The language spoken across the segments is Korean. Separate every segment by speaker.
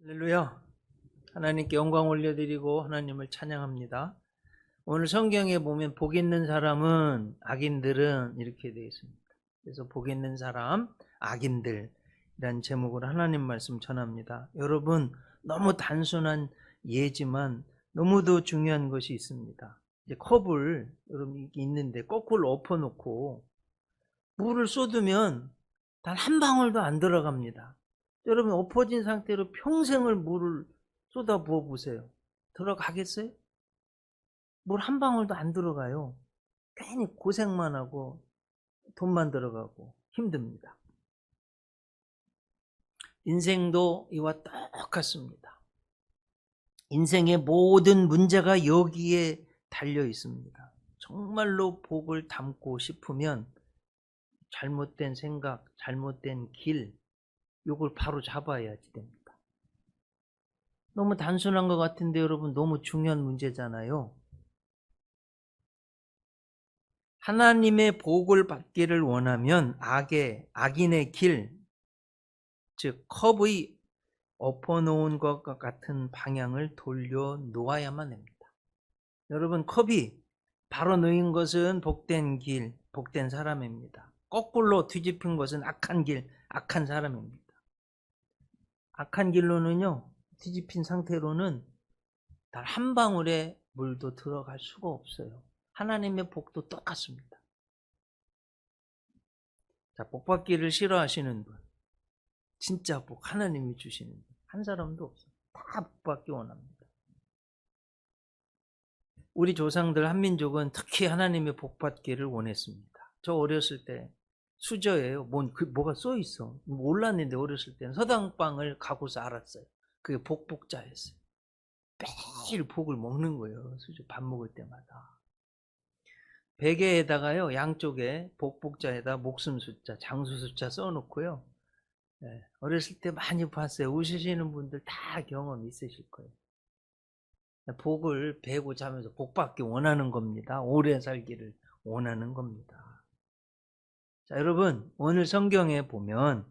Speaker 1: 할렐루야. 하나님께 영광 올려드리고 하나님을 찬양합니다. 오늘 성경에 보면 복 있는 사람은 악인들은 이렇게 되어 있습니다. 그래서 복 있는 사람, 악인들이란 제목으로 하나님 말씀 전합니다. 여러분, 너무 단순한 예지만 너무도 중요한 것이 있습니다. 이제 컵을 여러분 있는데 거꾸로 엎어놓고 물을 쏟으면 단 한 방울도 안 들어갑니다. 여러분 엎어진 상태로 평생을 물을 쏟아 부어 보세요. 들어가겠어요? 물 한 방울도 안 들어가요. 괜히 고생만 하고 돈만 들어가고 힘듭니다. 인생도 이와 똑같습니다. 인생의 모든 문제가 여기에 달려 있습니다. 정말로 복을 담고 싶으면 잘못된 생각, 잘못된 길, 요걸 바로 잡아야지 됩니다. 너무 단순한 것 같은데 여러분 너무 중요한 문제잖아요. 하나님의 복을 받기를 원하면 악인의 길, 즉 컵의 엎어놓은 것과 같은 방향을 돌려 놓아야만 합니다. 여러분 컵이 바로 놓인 것은 복된 길, 복된 사람입니다. 거꾸로 뒤집힌 것은 악한 길, 악한 사람입니다. 악한 길로는요, 뒤집힌 상태로는 단 한 방울의 물도 들어갈 수가 없어요. 하나님의 복도 똑같습니다. 자, 복 받기를 싫어하시는 분, 진짜 복 하나님이 주시는 분, 한 사람도 없어요. 다 복 받기 원합니다. 우리 조상들 한민족은 특히 하나님의 복 받기를 원했습니다. 저 어렸을 때 수저예요. 뭐가 써 있어. 몰랐는데 어렸을 때는 서당빵을 가고서 알았어요. 그게 복복자였어요. 매일 복을 먹는 거예요. 수저 밥 먹을 때마다. 베개에다가요, 양쪽에 복복자에다 목숨 숫자, 장수 숫자 써놓고요. 네, 어렸을 때 많이 봤어요. 웃으시는 분들 다 경험 있으실 거예요. 복을 베고 자면서 복 받기 원하는 겁니다. 오래 살기를 원하는 겁니다. 자, 여러분, 오늘 성경에 보면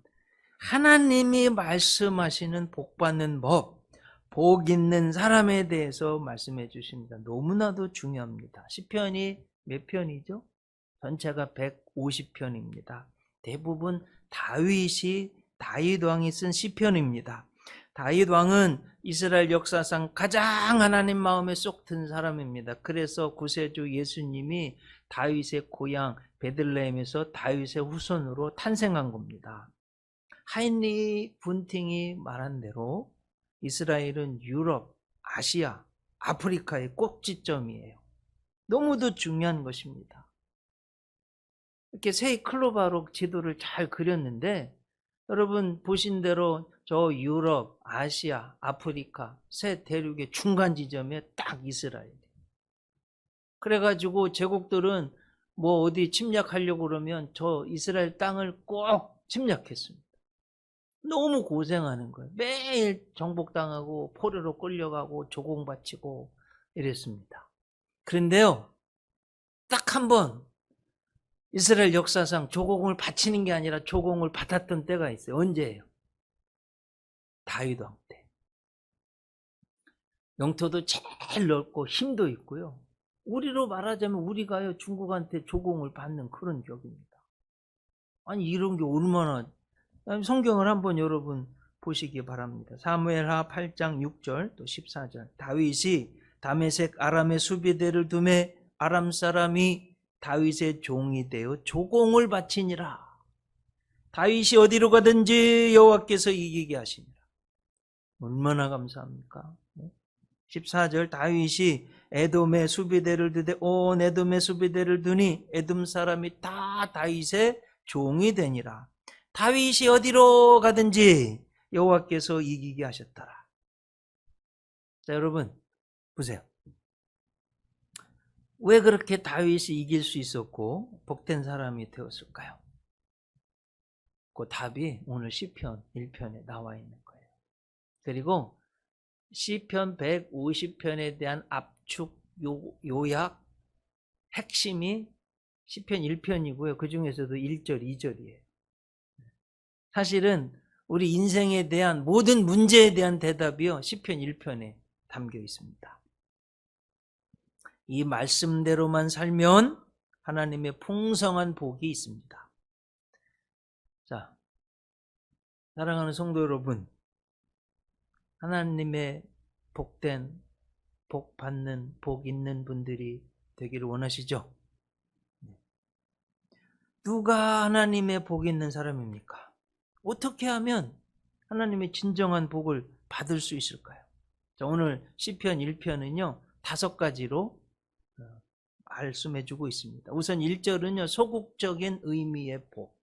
Speaker 1: 하나님이 말씀하시는 복 받는 법, 복 있는 사람에 대해서 말씀해 주십니다. 너무나도 중요합니다. 시편이 몇 편이죠? 전체가 150편입니다. 대부분 다윗 왕이 쓴 시편입니다. 다윗 왕은 이스라엘 역사상 가장 하나님 마음에 쏙 든 사람입니다. 그래서 구세주 예수님이 다윗의 고향 베들레헴에서 다윗의 후손으로 탄생한 겁니다. 하인리 분팅이 말한 대로 이스라엘은 유럽, 아시아, 아프리카의 꼭지점이에요. 너무도 중요한 것입니다. 이렇게 세 클로바로 지도를 잘 그렸는데 여러분 보신 대로 저 유럽, 아시아, 아프리카 세 대륙의 중간 지점에 딱 이스라엘이에요. 그래가지고 제국들은 뭐 어디 침략하려고 그러면 저 이스라엘 땅을 꼭 침략했습니다. 너무 고생하는 거예요. 매일 정복당하고 포로로 끌려가고 조공바치고 이랬습니다. 그런데요, 딱 한 번 이스라엘 역사상 조공을 바치는 게 아니라 조공을 받았던 때가 있어요. 언제예요? 다윗 왕 때. 영토도 제일 넓고 힘도 있고요. 우리로 말하자면 우리가요 중국한테 조공을 받는 그런 격입니다. 아니 이런 게 얼마나, 성경을 한번 여러분 보시기 바랍니다. 사무엘하 8장 6절 또 14절. 다윗이 다메섹 아람의 수비대를 두매 아람 사람이 다윗의 종이 되어 조공을 바치니라. 다윗이 어디로 가든지 여호와께서 이기게 하시니라. 얼마나 감사합니까? 14절 다윗이 에돔의 수비대를 두되 온 에돔의 수비대를 두니 에돔 사람이 다 다윗의 종이 되니라. 다윗이 어디로 가든지 여호와께서 이기게 하셨더라. 자, 여러분 보세요. 왜 그렇게 다윗이 이길 수 있었고 복된 사람이 되었을까요? 그 답이 오늘 시편 1편에 나와 있는 거예요. 그리고 시편 150편에 대한 압축 요약 핵심이 시편 1편이고요. 그 중에서도 1절, 2절이에요. 사실은 우리 인생에 대한 모든 문제에 대한 대답이요. 시편 1편에 담겨 있습니다. 이 말씀대로만 살면 하나님의 풍성한 복이 있습니다. 자, 사랑하는 성도 여러분, 하나님의 복된, 복 받는, 복 있는 분들이 되기를 원하시죠? 누가 하나님의 복 있는 사람입니까? 어떻게 하면 하나님의 진정한 복을 받을 수 있을까요? 자, 오늘 시편 1편은요 5가지로 말씀해 주고 있습니다. 우선 1절은요 소극적인 의미의 복.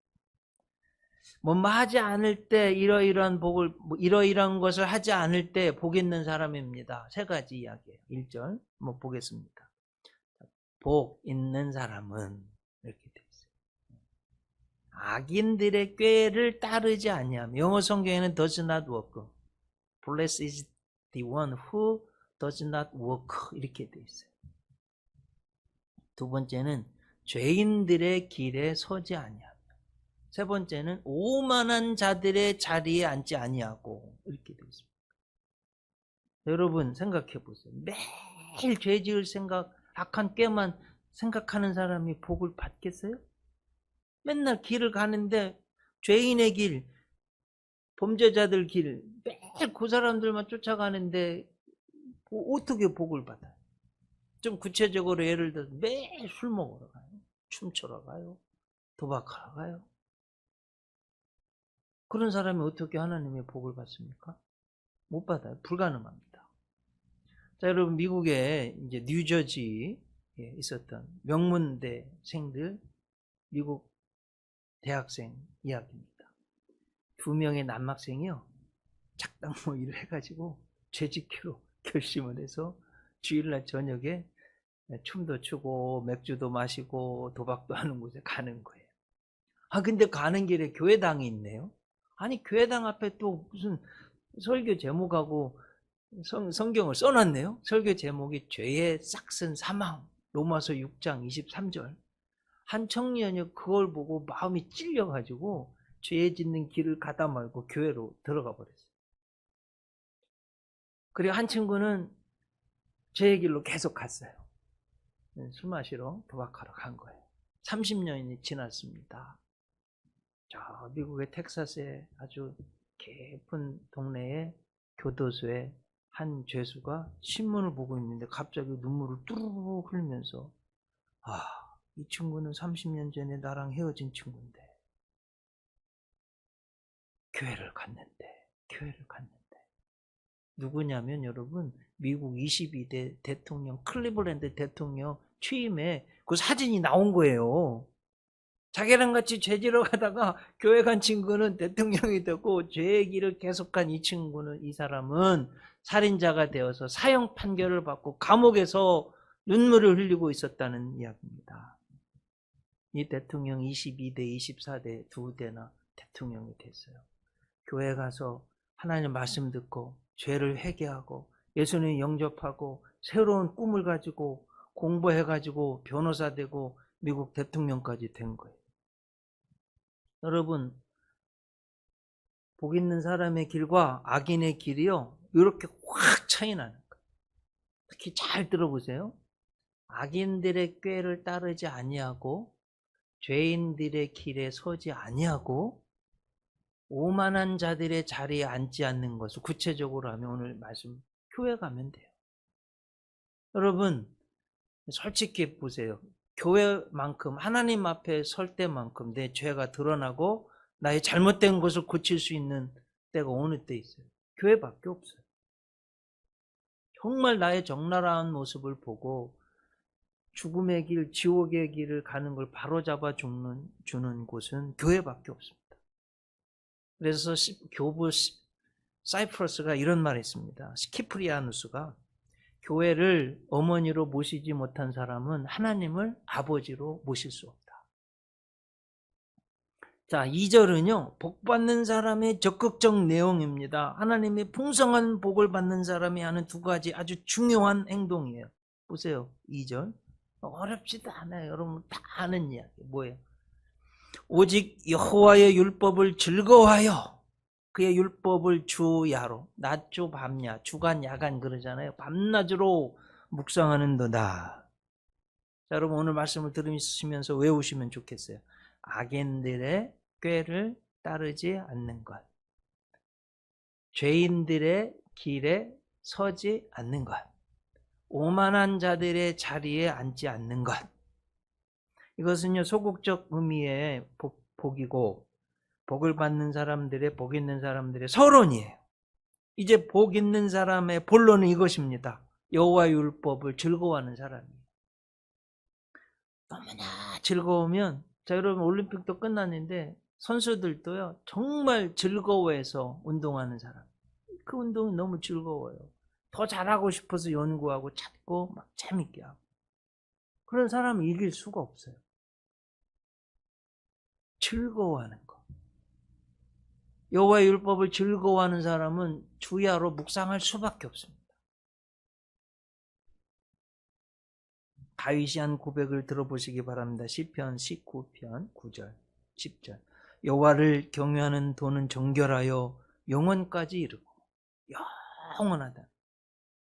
Speaker 1: 뭐뭐 하지 않을 때 이러이러한 복을 이러이러한 것을 하지 않을 때 복 있는 사람입니다. 3가지 이야기예요. 1절 한번 보겠습니다. 복 있는 사람은 이렇게 돼 있어요. 악인들의 꾀를 따르지 아니하며, 영어 성경에는 does not work. Blessed is the one who does not work 이렇게 돼 있어요. 2번째는 죄인들의 길에 서지 아니하며, 3번째는 오만한 자들의 자리에 앉지 아니하고 이렇게 되어 있습니다. 여러분 생각해 보세요. 매일 죄 지을 생각, 악한 꾀만 생각하는 사람이 복을 받겠어요? 맨날 길을 가는데 죄인의 길, 범죄자들 길, 매일 그 사람들만 쫓아가는데 어떻게 복을 받아요? 좀 구체적으로 예를 들어서 매일 술 먹으러 가요. 춤추러 가요. 도박하러 가요. 그런 사람이 어떻게 하나님의 복을 받습니까? 못 받아요. 불가능합니다. 자, 여러분 미국의 이제 뉴저지에 있었던 명문대생들, 미국 대학생 이야기입니다. 2명의 남학생이요 작당 모의를 해가지고 죄짓기로 결심을 해서 주일날 저녁에 춤도 추고 맥주도 마시고 도박도 하는 곳에 가는 거예요. 근데 가는 길에 교회당이 있네요. 아니 교회당 앞에 또 무슨 설교 제목하고 성경을 써놨네요. 설교 제목이 죄의 싹슨 사망, 로마서 6장 23절. 한 청년이 그걸 보고 마음이 찔려가지고 죄 짓는 길을 가다 말고 교회로 들어가 버렸어요. 그리고 한 친구는 죄의 길로 계속 갔어요. 술 마시러 도박하러 간 거예요. 30년이 지났습니다. 저 미국의 텍사스의 아주 깊은 동네의 교도소에 한 죄수가 신문을 보고 있는데 갑자기 눈물을 뚜루루 흘리면서 이 친구는 30년 전에 나랑 헤어진 친구인데 교회를 갔는데 누구냐면 여러분 미국 22대 대통령 클리블랜드 대통령 취임에 그 사진이 나온 거예요. 자기랑 같이 죄지러 가다가 교회 간 친구는 대통령이 되고 죄의 길을 계속한 이 사람은 살인자가 되어서 사형 판결을 받고 감옥에서 눈물을 흘리고 있었다는 이야기입니다. 이 대통령 22대, 24대 2대나 대통령이 됐어요. 교회 가서 하나님 말씀 듣고 죄를 회개하고 예수님 영접하고 새로운 꿈을 가지고 공부해가지고 변호사 되고 미국 대통령까지 된 거예요. 여러분 복 있는 사람의 길과 악인의 길이요 이렇게 확 차이 나는 거예요. 특히 잘 들어보세요. 악인들의 꾀를 따르지 아니하고 죄인들의 길에 서지 아니하고 오만한 자들의 자리에 앉지 않는 것을 구체적으로 하면 오늘 말씀 교회 가면 돼요. 여러분 솔직히 보세요. 교회만큼 하나님 앞에 설 때만큼 내 죄가 드러나고 나의 잘못된 것을 고칠 수 있는 때가 어느 때 있어요? 교회밖에 없어요. 정말 나의 적나라한 모습을 보고 죽음의 길, 지옥의 길을 가는 걸 바로잡아 주는 곳은 교회밖에 없습니다. 그래서 교부 사이프러스가 이런 말을 했습니다. 스키프리아누스가 교회를 어머니로 모시지 못한 사람은 하나님을 아버지로 모실 수 없다. 자, 2절은요 복 받는 사람의 적극적 내용입니다. 하나님의 풍성한 복을 받는 사람이 하는 2가지 아주 중요한 행동이에요. 보세요. 2절 어렵지도 않아요. 여러분 다 아는 이야기 뭐예요? 오직 여호와의 율법을 즐거워하여 그의 율법을 주야로, 낮주 밤야, 주간 야간 그러잖아요. 밤낮으로 묵상하는도다. 자, 여러분 오늘 말씀을 들으시면서 외우시면 좋겠어요. 악인들의 꾀를 따르지 않는 것, 죄인들의 길에 서지 않는 것, 오만한 자들의 자리에 앉지 않는 것. 이것은요, 소극적 의미의 복이고, 복을 받는 사람들의, 복 있는 사람들의 서론이에요. 이제 복 있는 사람의 본론은 이것입니다. 여호와의 율법을 즐거워하는 사람이에요. 너무나 즐거우면, 자, 여러분 올림픽도 끝났는데 선수들도요, 정말 즐거워해서 운동하는 사람. 그 운동이 너무 즐거워요. 더 잘하고 싶어서 연구하고 찾고 막 재밌게 하고. 그런 사람은 이길 수가 없어요. 즐거워하는 거. 여호와의 율법을 즐거워하는 사람은 주야로 묵상할 수밖에 없습니다. 다윗이 한 고백을 들어보시기 바랍니다. 시편 19편 9절 10절. 여호와를 경외하는 도는 정결하여 영원까지 이르고 영원하다.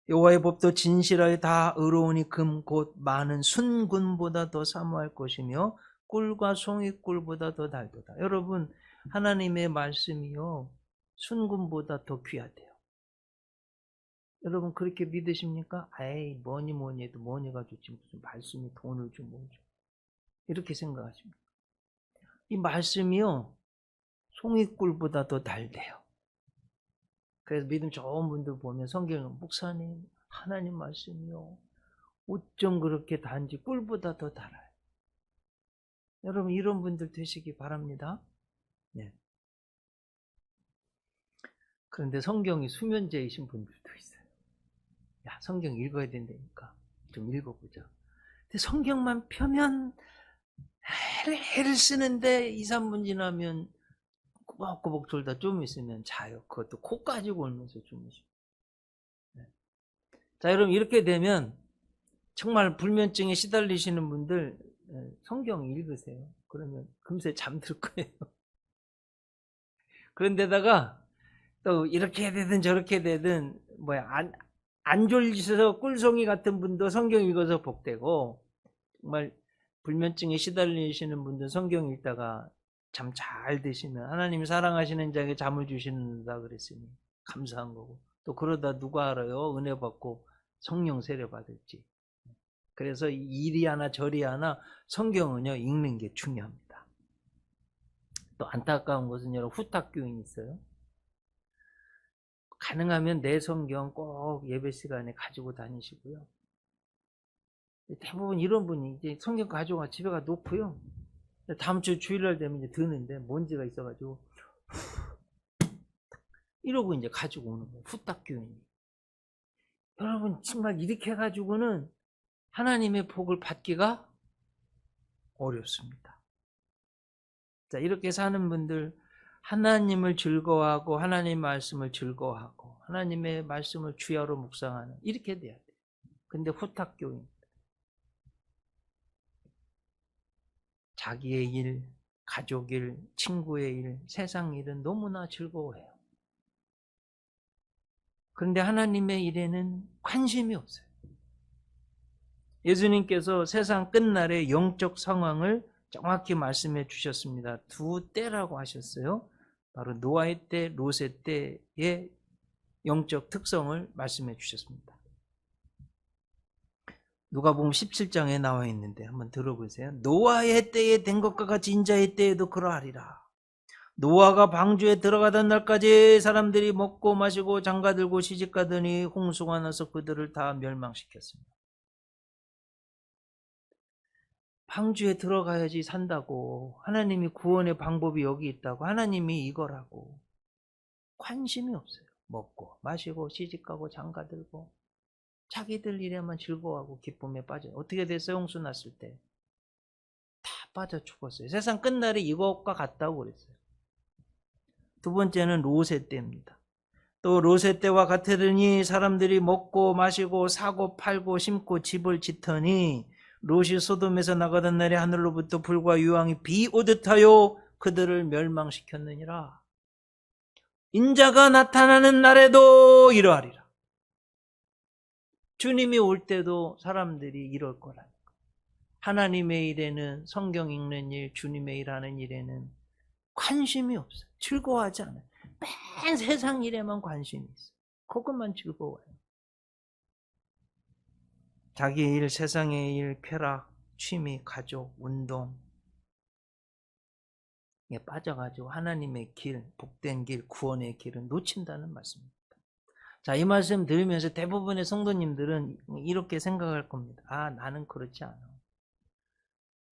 Speaker 1: 여호와의 법도 진실하여 다 의로우니 금 곧 많은 순금보다 더 사모할 것이며 꿀과 송이꿀보다 더 달도다. 여러분, 하나님의 말씀이요, 순금보다 더 귀하대요. 여러분 그렇게 믿으십니까? 에이, 뭐니 해도 뭐니가 좋지 무슨 말씀이 돈을 좀 뭐죠, 이렇게 생각하십니까? 이 말씀이요, 송이꿀보다 더 달대요. 그래서 믿음 좋은 분들 보면 성경은, 목사님 하나님 말씀이요, 어쩜 그렇게 단지 꿀보다 더 달아요. 여러분 이런 분들 되시기 바랍니다. 네. 그런데 성경이 수면제이신 분들도 있어요. 야, 성경 읽어야 된다니까 좀 읽어보자. 근데 성경만 펴면 해를 쓰는데 2, 3분 지나면 꼬박꼬박 졸다 좀 있으면 자요. 그것도 코까지 골면서 주무시고. 네. 자, 여러분 이렇게 되면 정말 불면증에 시달리시는 분들 성경 읽으세요. 그러면 금세 잠들 거예요. 그런데다가 또 이렇게 되든 저렇게 되든 안 졸리셔서 꿀송이 같은 분도 성경 읽어서 복되고, 정말 불면증에 시달리시는 분들 성경 읽다가 잠 잘 드시면 하나님이 사랑하시는 자에게 잠을 주신다 그랬으니 감사한 거고, 또 그러다 누가 알아요, 은혜 받고 성령 세례 받을지. 그래서 이리 하나 저리 하나 성경은요, 읽는 게 중요합니다. 또 안타까운 것은 여러분, 후탁교인이 있어요. 가능하면 내 성경 꼭 예배 시간에 가지고 다니시고요. 대부분 이런 분이 이제 성경 가져가 집에 가 놓고요, 다음 주 주일날 되면 이제 드는데 먼지가 있어가지고 이러고 이제 가지고 오는 거예요. 후딱교인이. 여러분 정말 이렇게 해가지고는 하나님의 복을 받기가 어렵습니다. 자, 이렇게 사는 분들, 하나님을 즐거워하고 하나님 말씀을 즐거워하고 하나님의 말씀을 주야로 묵상하는, 이렇게 돼야 돼요. 근데 후탁교인, 자기의 일, 가족 일, 친구의 일, 세상 일은 너무나 즐거워해요. 그런데 하나님의 일에는 관심이 없어요. 예수님께서 세상 끝날의 영적 상황을 정확히 말씀해 주셨습니다. 두 때라고 하셨어요. 바로 노아의 때, 롯의 때의 영적 특성을 말씀해 주셨습니다. 누가복음 17장에 나와 있는데 한번 들어보세요. 노아의 때에 된 것과 같이 인자의 때에도 그러하리라. 노아가 방주에 들어가던 날까지 사람들이 먹고 마시고 장가들고 시집가더니 홍수가 나서 그들을 다 멸망시켰습니다. 방주에 들어가야지 산다고, 하나님이 구원의 방법이 여기 있다고, 하나님이 이거라고 관심이 없어요. 먹고 마시고 시집가고 장가들고 자기들 일에만 즐거워하고 기쁨에 빠져요. 어떻게 됐어요? 홍수 났을 때 다 빠져 죽었어요. 세상 끝날이 이것과 같다고 그랬어요. 두 번째는 롯의 때입니다. 또 롯의 때와 같으니 사람들이 먹고 마시고 사고 팔고 심고 집을 짓더니 롯이 소돔에서 나가던 날에 하늘로부터 불과 유황이 비 오듯 하여 그들을 멸망시켰느니라. 인자가 나타나는 날에도 이러하리라. 주님이 올 때도 사람들이 이럴 거라는 거. 하나님의 일에는, 성경 읽는 일, 주님의 일하는 일에는 관심이 없어요. 즐거워하지 않아요. 맨 세상 일에만 관심이 있어요. 그것만 즐거워요. 자기 일, 세상의 일, 쾌락, 취미, 가족, 운동 에 빠져가지고 하나님의 길, 복된 길, 구원의 길은 놓친다는 말씀입니다. 자, 이 말씀 들으면서 대부분의 성도님들은 이렇게 생각할 겁니다. 아, 나는 그렇지 않아.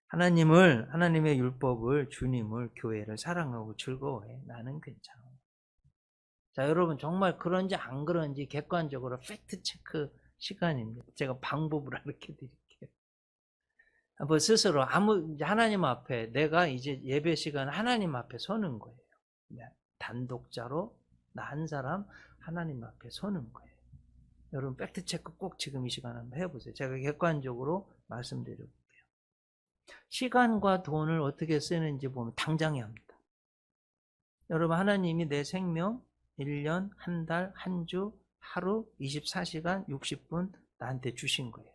Speaker 1: 하나님의 율법을, 주님을, 교회를 사랑하고 즐거워해. 나는 괜찮아. 자, 여러분 정말 그런지 안 그런지 객관적으로 팩트 체크 시간입니다. 제가 방법을 알려드릴게요. 한번 스스로 하나님 앞에 내가 이제 예배 시간 하나님 앞에 서는 거예요. 단독자로 나 한 사람 하나님 앞에 서는 거예요. 여러분 팩트 체크 꼭 지금 이 시간 한번 해보세요. 제가 객관적으로 말씀드려볼게요. 시간과 돈을 어떻게 쓰는지 보면 당장에 합니다. 여러분 하나님이 내 생명 1년, 한 달, 한 주, 하루, 24시간, 60분 나한테 주신 거예요.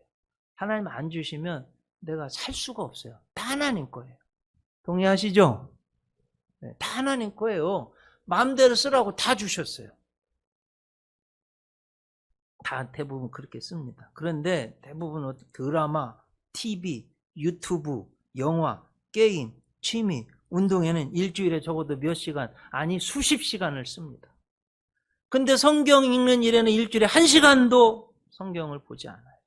Speaker 1: 하나님 안 주시면 내가 살 수가 없어요. 다 하나님 거예요. 동의하시죠? 네, 다 하나님 거예요. 마음대로 쓰라고 다 주셨어요. 다 대부분 그렇게 씁니다. 그런데 대부분 드라마, TV, 유튜브, 영화, 게임, 취미, 운동에는 일주일에 적어도 몇 시간, 아니 수십 시간을 씁니다. 근데 성경 읽는 일에는 일주일에 1시간도 성경을 보지 않아요.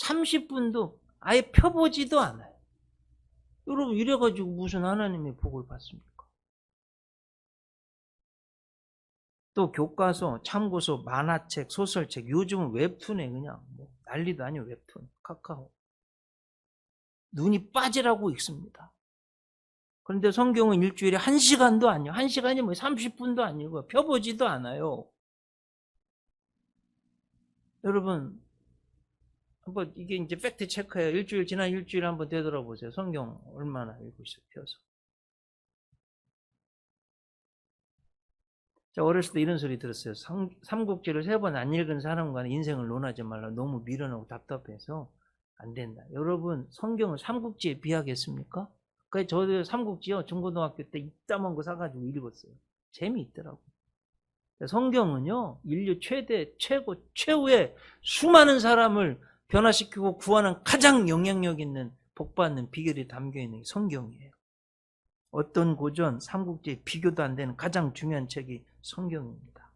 Speaker 1: 30분도 아예 펴보지도 않아요. 여러분 이래가지고 무슨 하나님의 복을 받습니까? 또 교과서, 참고서, 만화책, 소설책, 요즘은 웹툰에 그냥 난리도 아니에요. 웹툰, 카카오. 눈이 빠지라고 읽습니다. 그런데 성경은 일주일에 1시간도 아니에요. 1시간이 30분도 아니고 펴보지도 않아요. 여러분 한번 이게 이제 팩트 체크예요. 지난 일주일 한번 되돌아보세요. 성경 얼마나 읽으셨어요? 펴서. 자, 어렸을 때 이런 소리 들었어요. 삼국지를 3번 안 읽은 사람과는 인생을 논하지 말라. 너무 미련하고 답답해서 안 된다. 여러분 성경을 삼국지에 비하겠습니까? 그래서 저도 삼국지요 중고등학교 때 이따만 거 사가지고 읽었어요. 재미있더라고요. 성경은요 인류 최후의 수많은 사람을 변화시키고 구하는 가장 영향력 있는 복받는 비결이 담겨있는 게 성경이에요. 어떤 고전, 삼국지에 비교도 안 되는 가장 중요한 책이 성경입니다.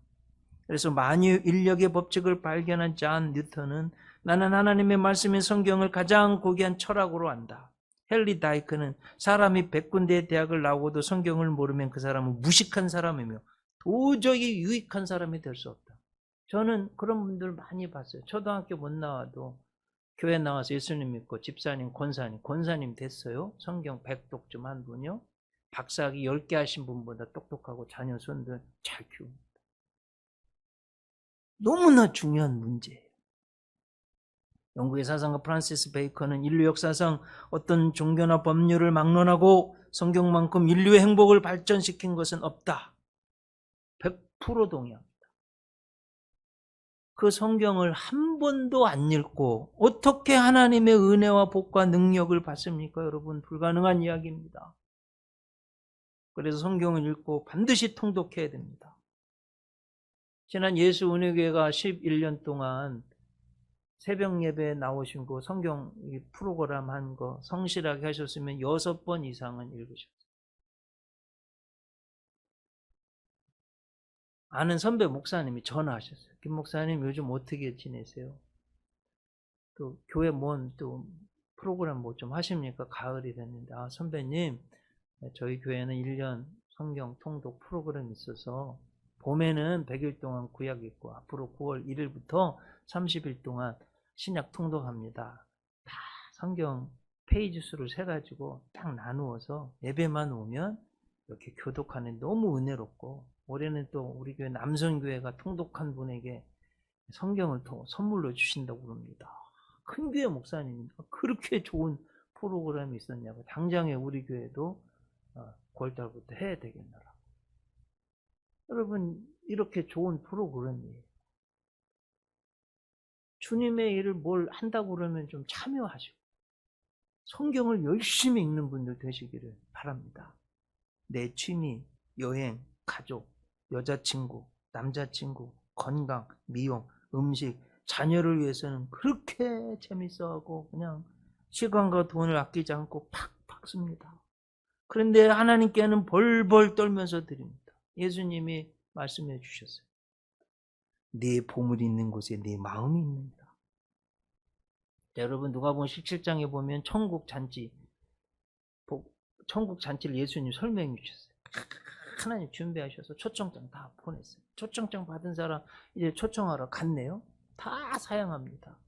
Speaker 1: 그래서 만유 인력의 법칙을 발견한 존 뉴턴은 나는 하나님의 말씀인 성경을 가장 고귀한 철학으로 안다. 헨리 다이크는 사람이 100군데의 대학을 나오고도 성경을 모르면 그 사람은 무식한 사람이며 도저히 유익한 사람이 될 수 없다. 저는 그런 분들 많이 봤어요. 초등학교 못 나와도 교회 나와서 예수님 믿고 집사님, 권사님 됐어요. 성경 100독 좀 한 분이요. 박사학위 10개 하신 분보다 똑똑하고 자녀 손들 잘 키웁니다. 너무나 중요한 문제예요. 영국의 사상가 프란시스 베이컨은 인류 역사상 어떤 종교나 법률을 막론하고 성경만큼 인류의 행복을 발전시킨 것은 없다. 100% 동의합니다. 그 성경을 한 번도 안 읽고 어떻게 하나님의 은혜와 복과 능력을 받습니까? 여러분 불가능한 이야기입니다. 그래서 성경을 읽고 반드시 통독해야 됩니다. 지난 예수은혜교회가 11년 동안 새벽 예배에 나오신 거 성경 프로그램 한 거 성실하게 하셨으면 6번 이상은 읽으셨어요. 아는 선배 목사님이 전화하셨어요. 김 목사님 요즘 어떻게 지내세요? 또 교회 또 프로그램 뭐 좀 하십니까? 가을이 됐는데 아 선배님 저희 교회는 1년 성경 통독 프로그램이 있어서 봄에는 100일 동안 구약 읽고 앞으로 9월 1일부터 30일 동안 신약 통독합니다. 다 성경 페이지 수를 세가지고 딱 나누어서 예배만 오면 이렇게 교독하는 너무 은혜롭고 올해는 또 우리 교회 남성교회가 통독한 분에게 성경을 또 선물로 주신다고 그럽니다. 큰 교회 목사님이 그렇게 좋은 프로그램이 있었냐고 당장에 우리 교회도 9월달부터 해야 되겠노라. 여러분, 이렇게 좋은 프로그램이에요. 주님의 일을 뭘 한다고 그러면 좀 참여하시고 성경을 열심히 읽는 분들 되시기를 바랍니다. 내 취미, 여행, 가족, 여자친구, 남자친구, 건강, 미용, 음식, 자녀를 위해서는 그렇게 재밌어하고 그냥 시간과 돈을 아끼지 않고 팍팍 씁니다. 그런데 하나님께는 벌벌 떨면서 드립니다. 예수님이 말씀해 주셨어요. 네 보물이 있는 곳에 네 마음이 있느니라. 여러분, 누가복음 17장에 보면 천국 잔치를 예수님 설명해 주셨어요. 하나님 준비하셔서 초청장 다 보냈어요. 초청장 받은 사람 이제 초청하러 갔네요. 다 사양합니다.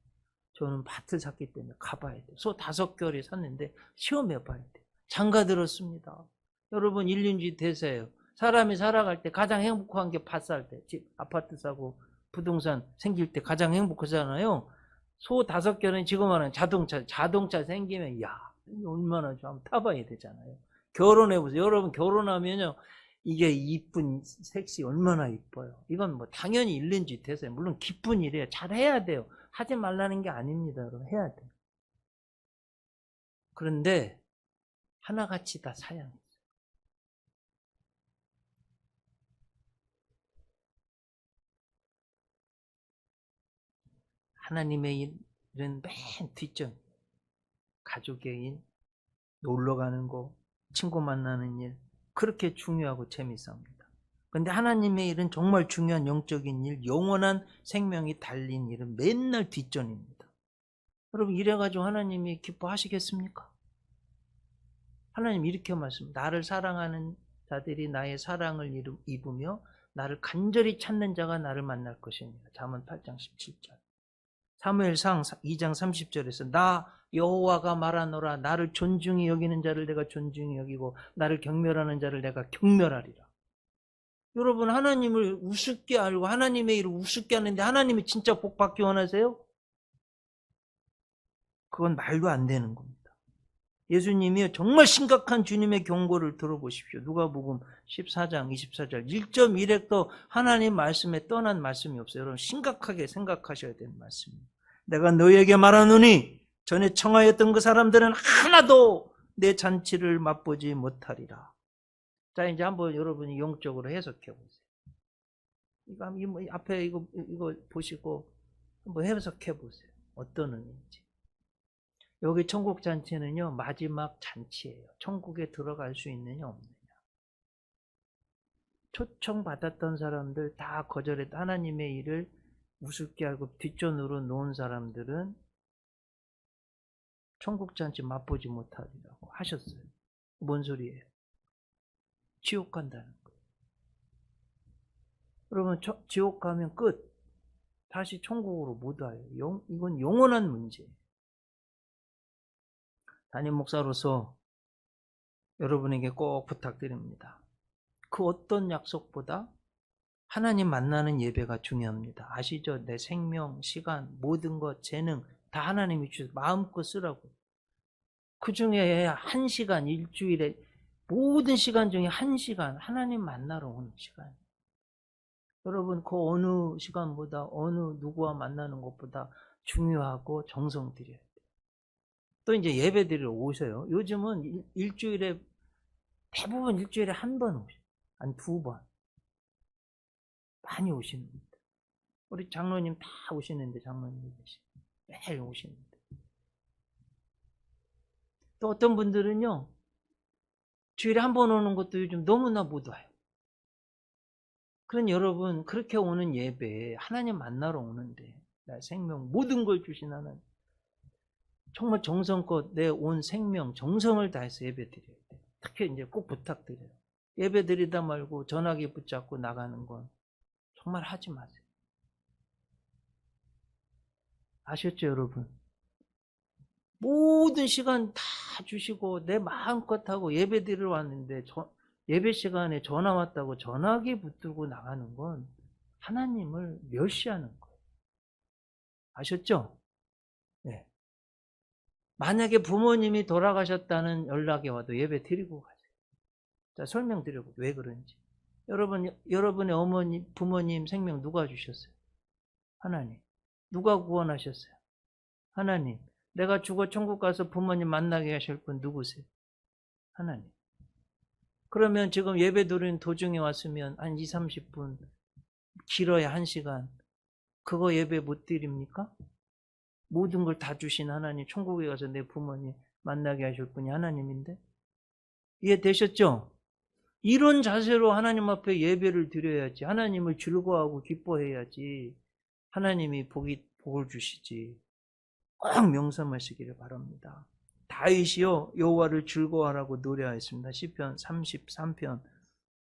Speaker 1: 저는 밭을 샀기 때문에 가봐야 돼요. 소 5개월이 샀는데 시험해 봐야 돼요. 장가 들었습니다. 여러분, 일륜지 대세예요. 사람이 살아갈 때 가장 행복한 게 밭 살 때, 집, 아파트 사고 부동산 생길 때 가장 행복하잖아요. 소 5개월은 지금 하는 자동차 생기면 야, 얼마나 좀 타봐야 되잖아요. 결혼해보세요. 여러분, 결혼하면요, 이게 이쁜 섹시 얼마나 이뻐요. 이건 뭐 당연히 일륜지 대세예요. 물론 기쁜 일이에요. 잘해야 돼요. 하지 말라는 게 아닙니다. 여러분, 해야 돼요. 그런데 하나같이 다 사양해요. 하나님의 일은 맨 뒷전. 가족의 일, 놀러 가는 거, 친구 만나는 일, 그렇게 중요하고 재밌습니다. 그런데 하나님의 일은 정말 중요한 영적인 일, 영원한 생명이 달린 일은 맨날 뒷전입니다. 여러분, 이래가지고 하나님이 기뻐하시겠습니까? 하나님 이렇게 말씀합니다. 나를 사랑하는 자들이 나의 사랑을 입으며 나를 간절히 찾는 자가 나를 만날 것입니다. 잠언 8장 17절. 사무엘상 2장 30절에서 나 여호와가 말하노라, 나를 존중히 여기는 자를 내가 존중히 여기고 나를 경멸하는 자를 내가 경멸하리라. 여러분, 하나님을 우습게 알고 하나님의 일을 우습게 하는데 하나님이 진짜 복 받기 원하세요? 그건 말도 안 되는 겁니다. 예수님이 정말 심각한 주님의 경고를 들어보십시오. 누가복음 14장 24절 1.1획도 하나님 말씀에 떠난 말씀이 없어요. 여러분, 심각하게 생각하셔야 되는 말씀입니다. 내가 너희에게 말하노니 전에 청하였던 그 사람들은 하나도 내 잔치를 맛보지 못하리라. 자, 이제 한번 여러분이 영적으로 해석해 보세요. 이거 앞에 이거 보시고 한번 해석해 보세요. 어떤 의미인지. 여기 천국 잔치는요, 마지막 잔치예요. 천국에 들어갈 수 있느냐 없느냐. 초청받았던 사람들 다 거절했다. 하나님의 일을 우습게 알고 뒷전으로 놓은 사람들은 천국 잔치 맛보지 못하리라고 하셨어요. 뭔 소리예요? 지옥 간다는 거예요. 여러분, 지옥 가면 끝. 다시 천국으로 못 와요. 이건 영원한 문제예요. 담임 목사로서 여러분에게 꼭 부탁드립니다. 그 어떤 약속보다 하나님 만나는 예배가 중요합니다. 아시죠? 내 생명, 시간, 모든 것, 재능 다 하나님이 주셔서 마음껏 쓰라고. 그 중에 1시간, 일주일에 모든 시간 중에 1시간 하나님 만나러 오는 시간. 여러분, 그 어느 시간보다 어느 누구와 만나는 것보다 중요하고 정성 들여야 돼요. 또 이제 예배 드리러 오셔요. 요즘은 일주일에 대부분 일주일에 한 번 오셔요. 한 2번. 많이 오십니다. 우리 장로님 다 오시는데, 장로님 매일 오시는데. 또 어떤 분들은요, 주일에 한 번 오는 것도 요즘 너무나 못 와요. 그런 여러분, 그렇게 오는 예배에 하나님 만나러 오는데, 나 생명, 모든 걸 주신 하나님, 정말 정성껏 내 온 생명, 정성을 다해서 예배 드려야 돼요. 특히 이제 꼭 부탁드려요. 예배 드리다 말고 전화기 붙잡고 나가는 건 정말 하지 마세요. 아셨죠, 여러분? 모든 시간 다 주시고 내 마음껏 하고 예배 드리러 왔는데 예배 시간에 전화 왔다고 전화기 붙들고 나가는 건 하나님을 멸시하는 거예요. 아셨죠? 네. 만약에 부모님이 돌아가셨다는 연락이 와도 예배 드리고 가세요. 자, 설명드려볼게요. 왜 그런지. 여러분의 어머니, 부모님 생명 누가 주셨어요? 하나님. 누가 구원하셨어요? 하나님. 내가 죽어 천국 가서 부모님 만나게 하실 분 누구세요? 하나님. 그러면 지금 예배 드리는 도중에 왔으면 한 20, 30분, 길어야 1시간. 그거 예배 못 드립니까? 모든 걸 다 주신 하나님, 천국에 가서 내 부모님 만나게 하실 분이 하나님인데? 이해되셨죠? 이런 자세로 하나님 앞에 예배를 드려야지. 하나님을 즐거워하고 기뻐해야지. 하나님이 복을 주시지. 꼭 명심하시기를 바랍니다. 다윗이요 여호와를 즐거워하라고 노래하였습니다. 시편 33편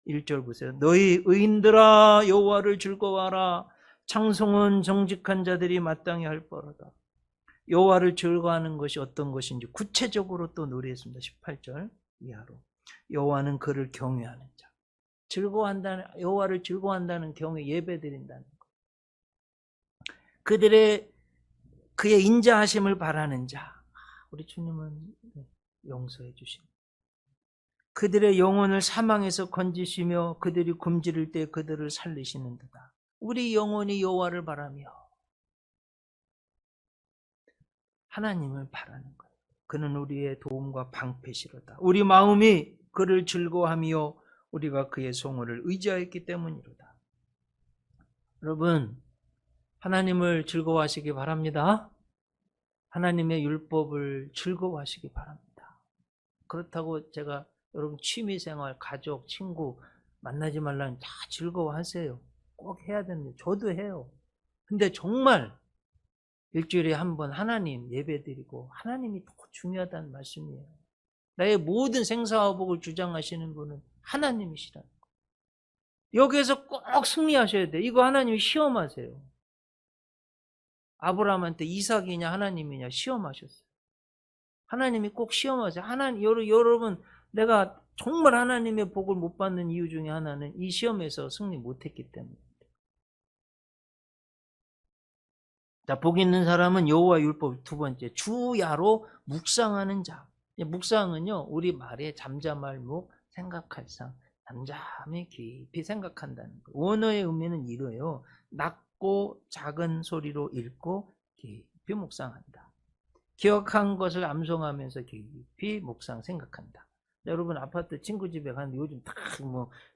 Speaker 1: 1절 보세요. 너희 의인들아 여호와를 즐거워하라. 창송은 정직한 자들이 마땅히 할 바로다. 여호와를 즐거워하는 것이 어떤 것인지 구체적으로 또 노래했습니다. 18절 이하로. 여호와는 그를 경외하는 자. 여호와를 즐거워한다는 경외 예배드린다는 것. 그의 인자하심을 바라는 자. 우리 주님은 용서해 주십니다. 그들의 영혼을 사망에서 건지시며 그들이 굶주릴 때 그들을 살리시는 듯다. 우리 영혼이 여호와를 바라며 하나님을 바라는 거예요. 그는 우리의 도움과 방패시로다. 우리 마음이 그를 즐거워하며 우리가 그의 성호를 의지하였기 때문이로다. 여러분, 하나님을 즐거워하시기 바랍니다. 하나님의 율법을 즐거워하시기 바랍니다. 그렇다고 제가 여러분 취미생활, 가족, 친구 만나지 말라는 다 즐거워하세요. 꼭 해야 됩니다. 저도 해요. 근데 정말 일주일에 한 번 하나님 예배드리고 하나님이 더 중요하다는 말씀이에요. 나의 모든 생사화복을 주장하시는 분은 하나님이시라는 거예요. 여기에서 꼭 승리하셔야 돼요. 이거 하나님이 시험하세요. 아브라함한테 이삭이냐 하나님이냐 시험하셨어요. 하나님이 꼭 시험하세요. 여러분 내가 정말 하나님의 복을 못 받는 이유 중에 하나는 이 시험에서 승리 못했기 때문입니다. 자, 복 있는 사람은 여호와 율법. 두 번째, 주야로 묵상하는 자. 묵상은요 우리 말에 잠잠할 묵, 생각할 상. 잠잠히 깊이 생각한다는 거예요. 원어의 의미는 이래요. 낮고 작은 소리로 읽고 깊이 묵상한다. 기억한 것을 암송하면서 깊이 묵상 생각한다. 여러분 아파트 친구 집에 가는데 요즘 다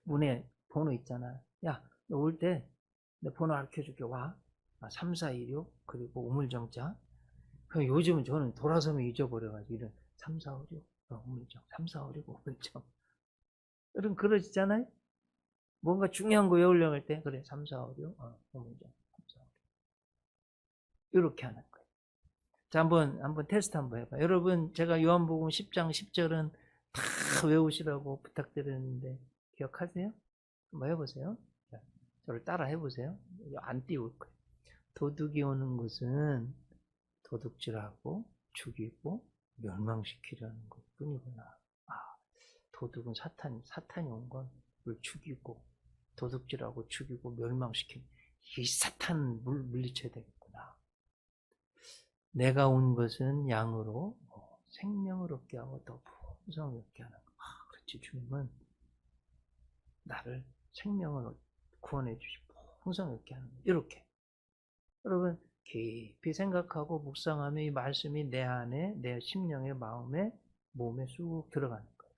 Speaker 1: 문에 번호 있잖아. 야, 너 올 때 내 번호 알려줄게. 와. 3416 그리고 우물정자. 요즘은 저는 돌아서면 잊어버려가지고 이런 3456 우물정 3456 우물정. 여러분 그러시잖아요. 뭔가 중요한 거 외우려고 할 때 그래 3456 우물정 3456 이렇게 하는 거예요. 자, 한번 테스트 한번 해봐요. 여러분 제가 요한복음 10장 10절은 다 외우시라고 부탁드렸는데 기억하세요? 한번 해보세요. 자, 저를 따라 해보세요. 안 띄울 거예요. 도둑이 오는 것은 도둑질하고 죽이고 멸망시키려는 것뿐이구나. 도둑은 사탄이 온 건 뭘 죽이고 도둑질하고 죽이고 멸망시키는 이 사탄 물리쳐야 되겠구나. 내가 온 것은 양으로 생명을 얻게 하고 더 풍성을 얻게 하는 거. 그렇지. 주님은 나를 생명을 구원해 주시고 풍성을 얻게 하는 거. 이렇게 여러분 깊이 생각하고 묵상하면 이 말씀이 내 안에 내 심령의 마음에 몸에 쑥 들어가는 거예요.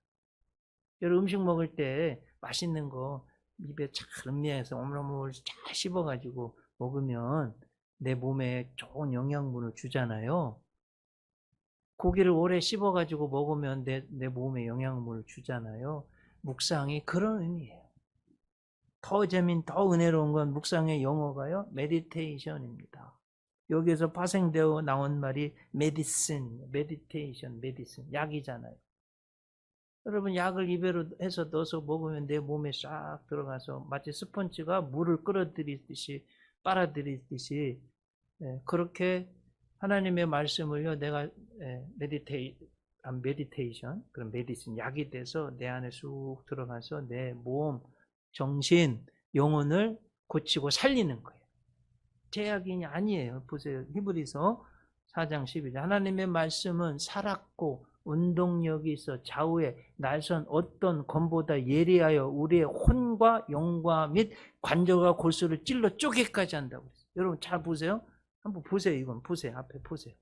Speaker 1: 여러분 음식 먹을 때 맛있는 거 입에 잘 음미해서 오물오물 잘 씹어가지고 먹으면 내 몸에 좋은 영양분을 주잖아요. 고기를 오래 씹어가지고 먹으면 내 몸에 영양분을 주잖아요. 묵상이 그런 의미예요. 더 은혜로운 건 묵상의 영어가요. 메디테이션입니다. 여기에서 파생되어 나온 말이 메디슨, 메디테이션, 메디슨, 약이잖아요. 여러분 약을 입에로 해서 넣어서 먹으면 내 몸에 싹 들어가서 마치 스펀지가 물을 끌어들이듯이 빨아들이듯이 그렇게 하나님의 말씀을요 내가 메디테이션, 그런 메디슨, 약이 돼서 내 안에 쑥 들어가서 내 몸, 정신, 영혼을 고치고 살리는 거예요. 제약이 아니에요. 보세요. 히브리서 4장 12절. 하나님의 말씀은 살았고 운동력이 있어 좌우에 날선 어떤 검보다 예리하여 우리의 혼과 영과 및 관절과 골수를 찔러 쪼개까지 한다고 했어요. 여러분 잘 보세요. 한번 보세요. 이건 보세요. 앞에 보세요.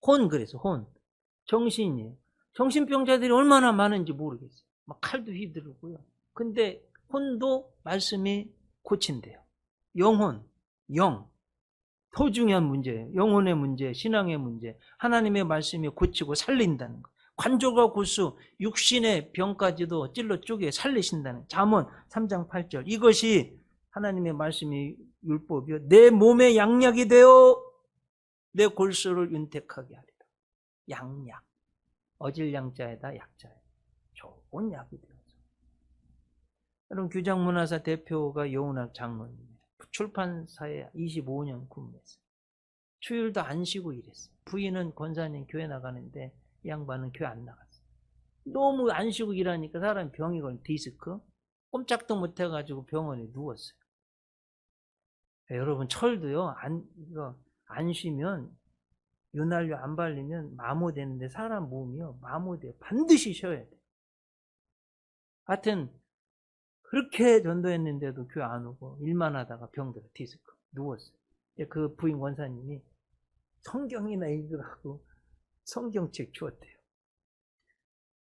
Speaker 1: 혼 그래서 혼. 정신이에요. 정신병자들이 얼마나 많은지 모르겠어요. 막 칼도 휘두르고요. 근데 혼도 말씀이 고친대요. 영혼, 영. 더 중요한 문제예요. 영혼의 문제, 신앙의 문제. 하나님의 말씀이 고치고 살린다는 거. 관절과 골수, 육신의 병까지도 찔러 쪼개 살리신다는 잠언 3장 8절. 이것이 하나님의 말씀이 율법이요. 내 몸의 양약이 되어 내 골수를 윤택하게 하리라. 양약. 어질 양자에다 약자예요. 좋은 약이 되어서. 여러분 규장문화사 대표가 여운학 장로입니다. 출판사에 25년 근무했어요. 주일도 안 쉬고 일했어요. 부인은 권사님 교회 나가는데 이 양반은 교회 안 나갔어요. 너무 안 쉬고 일하니까 사람이 병이 걸린 디스크 꼼짝도 못 해가지고 병원에 누웠어요. 여러분 철도요 이거 안 쉬면 윤활유 안 바르면 마모되는데 사람 몸이요 마모돼요. 반드시 쉬어야 돼요. 하여튼 그렇게 전도했는데도 교회 안 오고 일만 하다가 병들어 디스크 누웠어요. 그 부인 권사님이 성경이나 읽으라고 성경책 주었대요.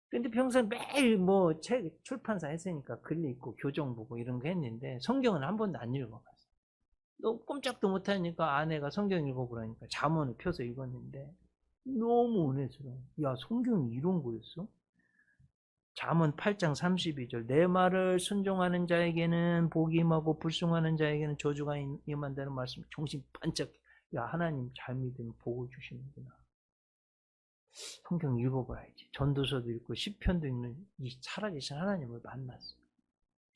Speaker 1: 근데 평소에 매일 뭐 책 출판사 했으니까 글 읽고 교정 보고 이런 거 했는데 성경은 한 번도 안 읽어봤어요. 너무 꼼짝도 못하니까 아내가 성경 읽어보라니까 잠언을 펴서 읽었는데 너무 은혜스러워. 야 성경이 이런 거였어? 잠언 8장 32절 내 말을 순종하는 자에게는 복이 임하고 불순종하는 자에게는 저주가 임한다는 말씀 정신 반짝. 야 하나님 잘 믿으면 복을 주시는구나. 성경 읽어봐야지. 전도서도 읽고 시편도 읽는 이 살아계신 하나님을 만났어.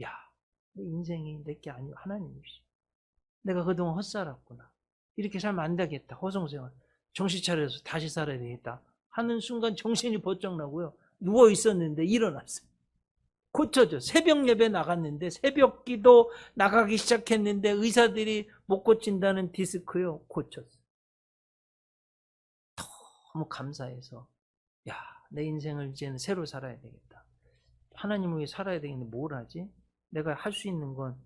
Speaker 1: 야 내 인생이 내게 아니고 하나님이시. 내가 그동안 헛살았구나. 이렇게 살면 안 되겠다. 허송생활. 정신 차려서 다시 살아야 되겠다. 하는 순간 정신이 번쩍 나고요. 누워 있었는데 일어났어요. 고쳐져. 새벽 예배 나갔는데 새벽 기도 나가기 시작했는데 의사들이 못 고친다는 디스크요. 고쳤어요. 너무 감사해서 야, 내 인생을 이제는 새로 살아야 되겠다. 하나님을 위해 살아야 되겠는데 뭘 하지? 내가 할 수 있는 건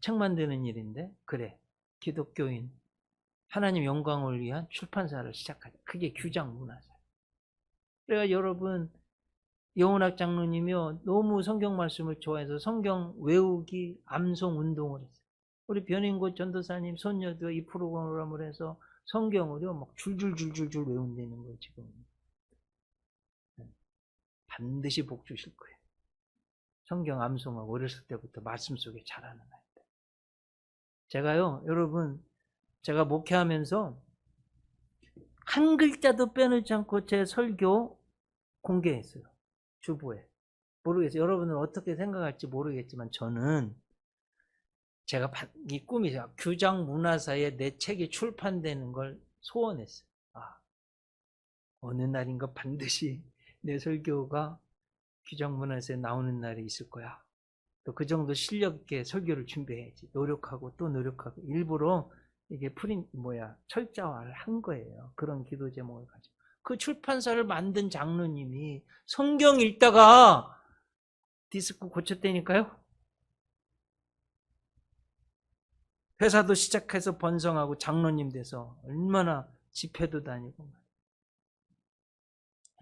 Speaker 1: 책 만드는 일인데 그래. 기독교인 하나님 영광을 위한 출판사를 시작하자. 그게 규장문화사. 그래가 여러분 여운학 장로님이요 너무 성경 말씀을 좋아해서 성경 외우기 암송 운동을 했어요. 우리 변인고 전도사님 손녀도 이 프로그램을 해서 성경을요 막 줄줄줄줄줄 외운다는 거예요. 지금 반드시 복 주실 거예요. 성경 암송하고 어렸을 때부터 말씀 속에 자라는 아이들. 제가요 여러분 제가 목회하면서 한 글자도 빼놓지 않고 제 설교 공개했어요. 주보에. 모르겠어요. 여러분은 어떻게 생각할지 모르겠지만 저는 제가 이 꿈이죠. 규장문화사에 내 책이 출판되는 걸 소원했어요. 아, 어느 날인가 반드시 내 설교가 규장문화사에 나오는 날이 있을 거야. 또 그 정도 실력 있게 설교를 준비해야지. 노력하고 또 노력하고 일부러 이게 철자화를 한 거예요. 그런 기도 제목을 가지고. 그 출판사를 만든 장로님이 성경 읽다가 디스크 고쳤다니까요. 회사도 시작해서 번성하고 장로님 돼서 얼마나 집회도 다니고.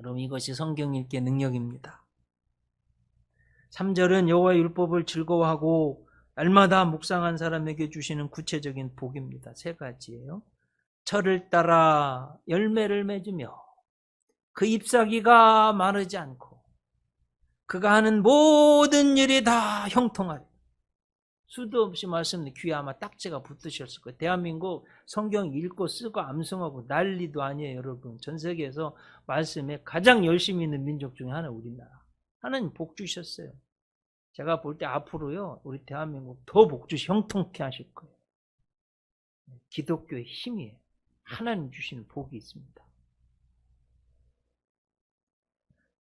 Speaker 1: 여러분 이것이 성경 읽기의 능력입니다. 3절은 여호와의 율법을 즐거워하고 날마다 묵상한 사람에게 주시는 구체적인 복입니다. 3가지예요. 철을 따라 열매를 맺으며 그 잎사귀가 마르지 않고 그가 하는 모든 일이 다 형통하리. 수도 없이 말씀드린 귀에 아마 딱지가 붙으셨을 거예요. 대한민국 성경 읽고 쓰고 암송하고 난리도 아니에요. 여러분 전 세계에서 말씀에 가장 열심히 있는 민족 중에 하나 우리나라. 하나님 복 주셨어요. 제가 볼 때 앞으로요 우리 대한민국 더 복 주시 형통케 하실 거예요. 기독교의 힘이에요. 하나님 주시는 복이 있습니다.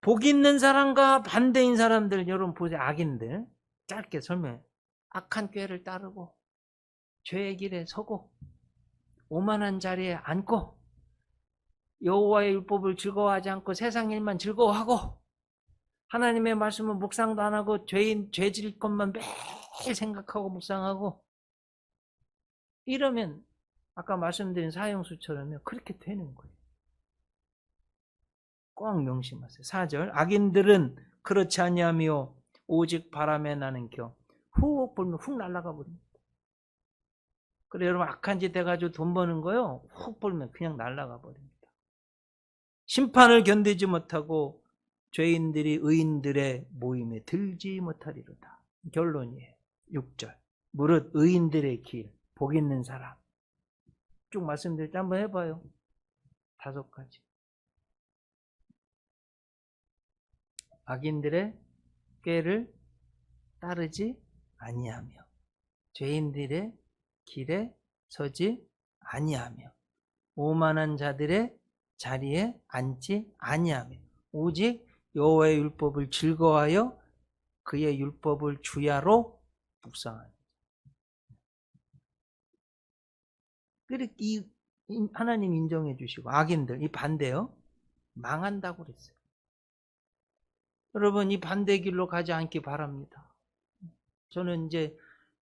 Speaker 1: 복 있는 사람과 반대인 사람들 여러분 보세요. 악인들 짧게 설명해. 악한 꾀를 따르고 죄의 길에 서고 오만한 자리에 앉고 여호와의 율법을 즐거워하지 않고 세상 일만 즐거워하고 하나님의 말씀은 묵상도 안 하고 죄질 것만 매일 생각하고 묵상하고 이러면 아까 말씀드린 사형수처럼요 그렇게 되는 거예요. 꼭 명심하세요. 4절 악인들은 그렇지 아니하며 오직 바람에 나는 겨 훅 불면 훅 날아가 버립니다. 그래 여러분 악한 짓 해가지고 돈 버는 거요 훅 불면 그냥 날아가 버립니다. 심판을 견디지 못하고 죄인들이 의인들의 모임에 들지 못하리로다. 결론이에요. 6절 무릇 의인들의 길 복 있는 사람 쭉 말씀드릴 때 한번 해봐요. 5가지. 악인들의 꾀를 따르지 아니하며 죄인들의 길에 서지 아니하며 오만한 자들의 자리에 앉지 아니하며 오직 여호와의 율법을 즐거워하여 그의 율법을 주야로 묵상하는. 그렇게 하나님 인정해 주시고 악인들 이 반대요 망한다고 그랬어요. 여러분 이 반대 길로 가지 않기 바랍니다. 저는 이제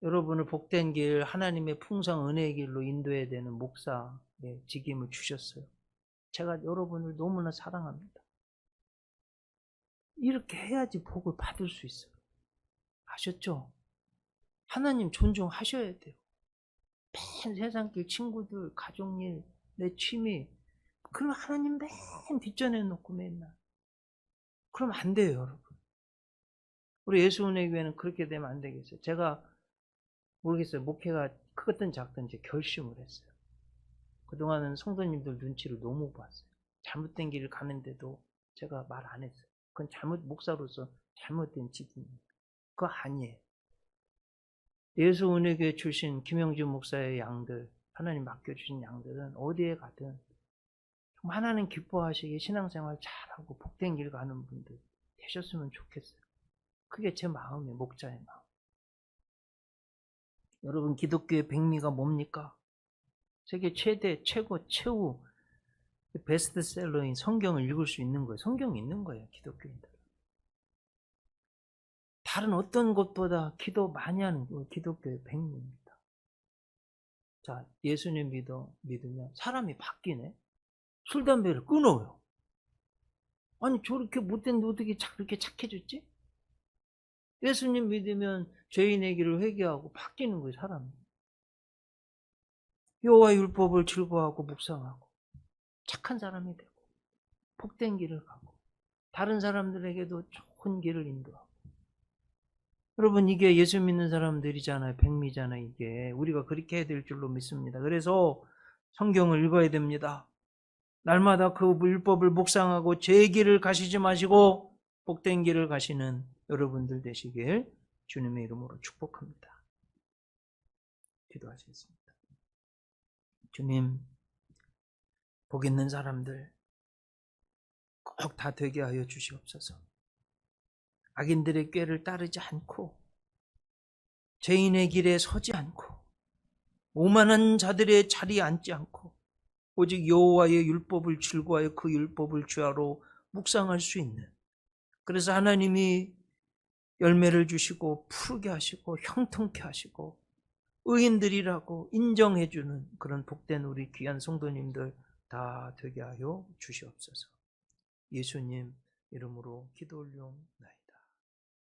Speaker 1: 여러분을 복된 길 하나님의 풍성 은혜의 길로 인도해야 되는 목사의 직임을 주셨어요. 제가 여러분을 너무나 사랑합니다. 이렇게 해야지 복을 받을 수 있어요. 아셨죠? 하나님 존중하셔야 돼요. 맨 세상길 친구들 가족일 내 취미 그럼 하나님 맨 뒷전에 놓고 맨날 그럼 안 돼요 여러분. 우리 예수은혜 교회는 그렇게 되면 안 되겠어요. 제가 모르겠어요. 목회가 크든 작든 이제 결심을 했어요. 그동안은 성도님들 눈치를 너무 봤어요. 잘못된 길을 가는데도 제가 말 안 했어요. 그건 목사로서 잘못된 직임입니다. 그거 아니에요. 예수은혜교회 출신 김영준 목사의 양들, 하나님 맡겨주신 양들은 어디에 가든 하나님 기뻐하시게 신앙생활 잘하고 복된 길 가는 분들 되셨으면 좋겠어요. 그게 제 마음이에요. 목자의 마음. 여러분 기독교의 백미가 뭡니까? 세계 최대, 최후 베스트셀러인 성경을 읽을 수 있는 거예요. 성경이 있는 거예요. 기독교인들. 다른 어떤 것보다 기도 많이 하는 기독교의 백미입니다. 자, 예수님 믿으면 사람이 바뀌네. 술, 담배를 끊어요. 아니 저렇게 못됐는데 어떻게 그렇게 착해졌지? 예수님 믿으면 죄인의 길을 회개하고 바뀌는 거예요. 사람이. 여호와 율법을 즐거워하고 묵상하고 착한 사람이 되고 복된 길을 가고 다른 사람들에게도 좋은 길을 인도하고. 여러분 이게 예수 믿는 사람들이잖아요. 백미잖아요. 이게 우리가 그렇게 해야 될 줄로 믿습니다. 그래서 성경을 읽어야 됩니다. 날마다 그 율법을 묵상하고 제 길을 가시지 마시고 복된 길을 가시는 여러분들 되시길 주님의 이름으로 축복합니다. 기도하시겠습니다. 주님, 복 있는 사람들 꼭 다 되게 하여 주시옵소서. 악인들의 꾀를 따르지 않고 죄인의 길에 서지 않고 오만한 자들의 자리에 앉지 않고 오직 여호와의 율법을 즐거워하여 그 율법을 주야로 묵상할 수 있는, 그래서 하나님이 열매를 주시고 푸르게 하시고 형통케 하시고 의인들이라고 인정해 주는 그런 복된 우리 귀한 성도님들 다 되게 하여 주시옵소서. 예수님 이름으로 기도 올려옵나이다.